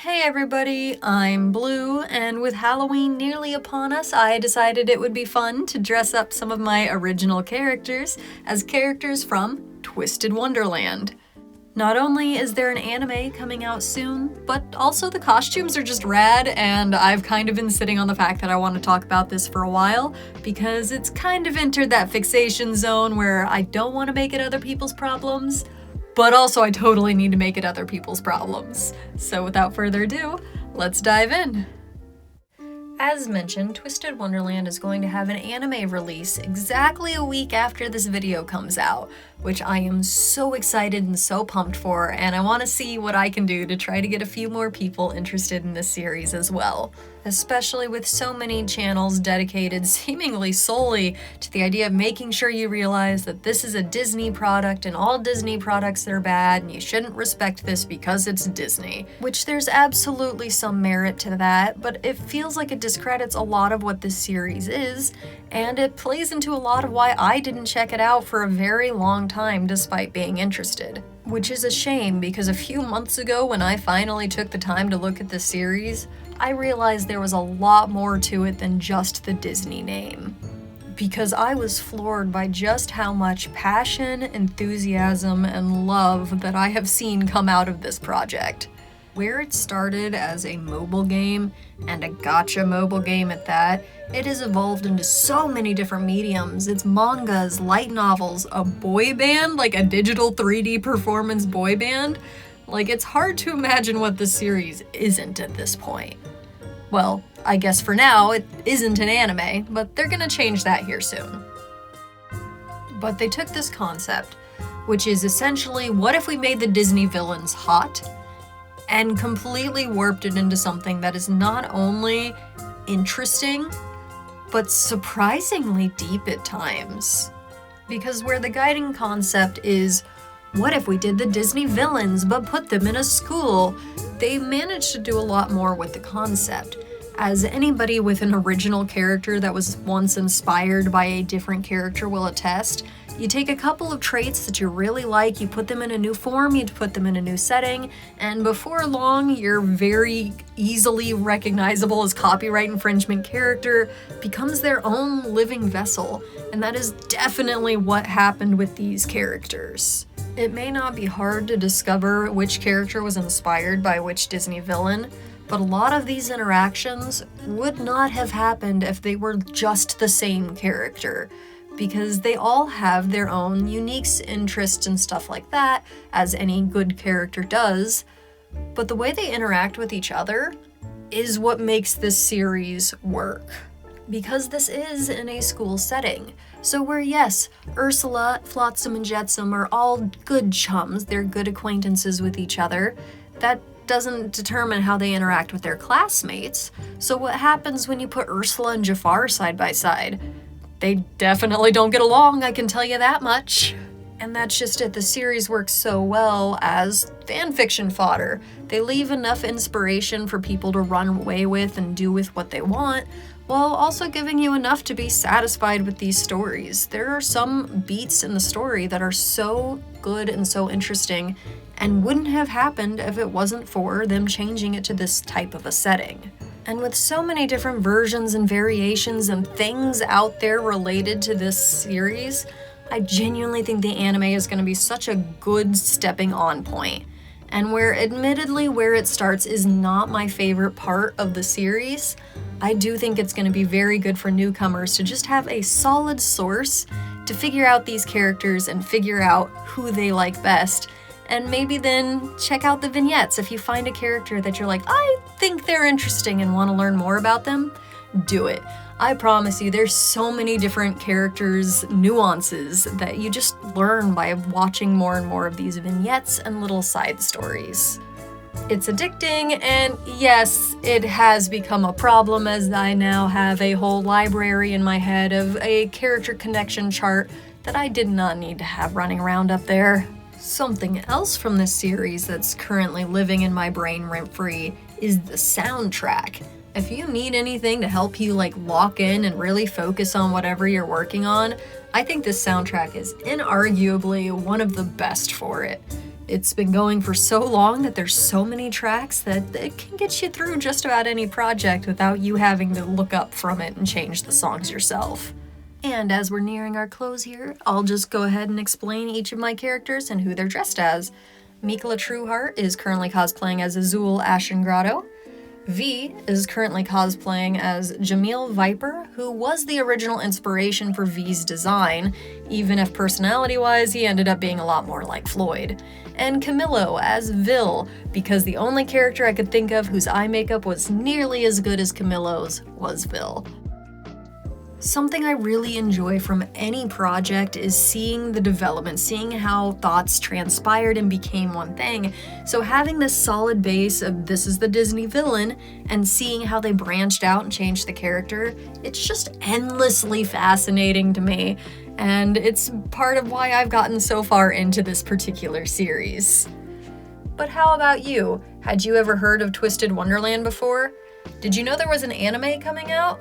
Hey everybody, I'm Blue, and with Halloween nearly upon us, I decided it would be fun to dress up some of my original characters as characters from Twisted Wonderland. Not only is there an anime coming out soon, but also the costumes are just rad, and I've kind of been sitting on the fact that I want to talk about this for a while, because it's kind of entered that fixation zone where I don't want to make it other people's problems, but also I totally need to make it other people's problems. So without further ado, let's dive in. As mentioned, Twisted Wonderland is going to have an anime release exactly a week after this video comes out, which I am so excited and so pumped for, and I want to see what I can do to try to get a few more people interested in this series as well. Especially with so many channels dedicated seemingly solely to the idea of making sure you realize that this is a Disney product and all Disney products are bad and you shouldn't respect this because it's Disney. Which there's absolutely some merit to that, but it feels like it discredits a lot of what this series is, and it plays into a lot of why I didn't check it out for a very long time despite being interested. Which is a shame, because a few months ago when I finally took the time to look at the series, I realized there was a lot more to it than just the Disney name. Because I was floored by just how much passion, enthusiasm, and love that I have seen come out of this project. Where it started as a mobile game, and a gacha mobile game at that, it has evolved into so many different mediums. It's mangas, light novels, a boy band, like a digital 3D performance boy band. Like, it's hard to imagine what the series isn't at this point. Well, I guess for now, it isn't an anime, but they're gonna change that here soon. But they took this concept, which is essentially, what if we made the Disney villains hot? And completely warped it into something that is not only interesting, but surprisingly deep at times. Because where the guiding concept is, what if we did the Disney villains but put them in a school? They managed to do a lot more with the concept. As anybody with an original character that was once inspired by a different character will attest, you take a couple of traits that you really like, you put them in a new form, you put them in a new setting, and before long, your very easily recognizable as copyright infringement character becomes their own living vessel, and that is definitely what happened with these characters. It may not be hard to discover which character was inspired by which Disney villain, but a lot of these interactions would not have happened if they were just the same character, because they all have their own unique interests and stuff like that, as any good character does, but the way they interact with each other is what makes this series work. Because this is in a school setting. So where, yes, Ursula, Flotsam, and Jetsam are all good chums, they're good acquaintances with each other, that doesn't determine how they interact with their classmates. So what happens when you put Ursula and Jafar side by side? They definitely don't get along, I can tell you that much. And that's just it, the series works so well as fanfiction fodder. They leave enough inspiration for people to run away with and do with what they want, while also giving you enough to be satisfied with these stories. There are some beats in the story that are so good and so interesting, and wouldn't have happened if it wasn't for them changing it to this type of a setting. And with so many different versions and variations and things out there related to this series, I genuinely think the anime is going to be such a good stepping on point. And where admittedly where it starts is not my favorite part of the series, I do think it's going to be very good for newcomers to just have a solid source to figure out these characters and figure out who they like best. And maybe then check out the vignettes. If you find a character that you're like, I think they're interesting and want to learn more about them, do it. I promise you, there's so many different characters, nuances that you just learn by watching more and more of these vignettes and little side stories. It's addicting, and yes, it has become a problem as I now have a whole library in my head of a character connection chart that I did not need to have running around up there. Something else from this series that's currently living in my brain rent-free is the soundtrack. If you need anything to help you lock in and really focus on whatever you're working on, I think this soundtrack is inarguably one of the best for it. It's been going for so long that there's so many tracks that it can get you through just about any project without you having to look up from it and change the songs yourself. And as we're nearing our close here, I'll just go ahead and explain each of my characters and who they're dressed as. Mikola Trueheart is currently cosplaying as Azul Ashen Grotto. V is currently cosplaying as Jamil Viper, who was the original inspiration for V's design, even if personality-wise he ended up being a lot more like Floyd. And Camillo as Vil, because the only character I could think of whose eye makeup was nearly as good as Camillo's was Vil. Something I really enjoy from any project is seeing the development, seeing how thoughts transpired and became one thing. So having this solid base of this is the Disney villain and seeing how they branched out and changed the character, it's just endlessly fascinating to me. And it's part of why I've gotten so far into this particular series. But how about you? Had you ever heard of Twisted Wonderland before? Did you know there was an anime coming out?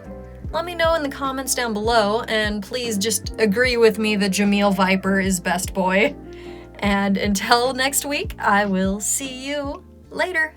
Let me know in the comments down below, and please just agree with me that Jamil Viper is best boy. And until next week, I will see you later.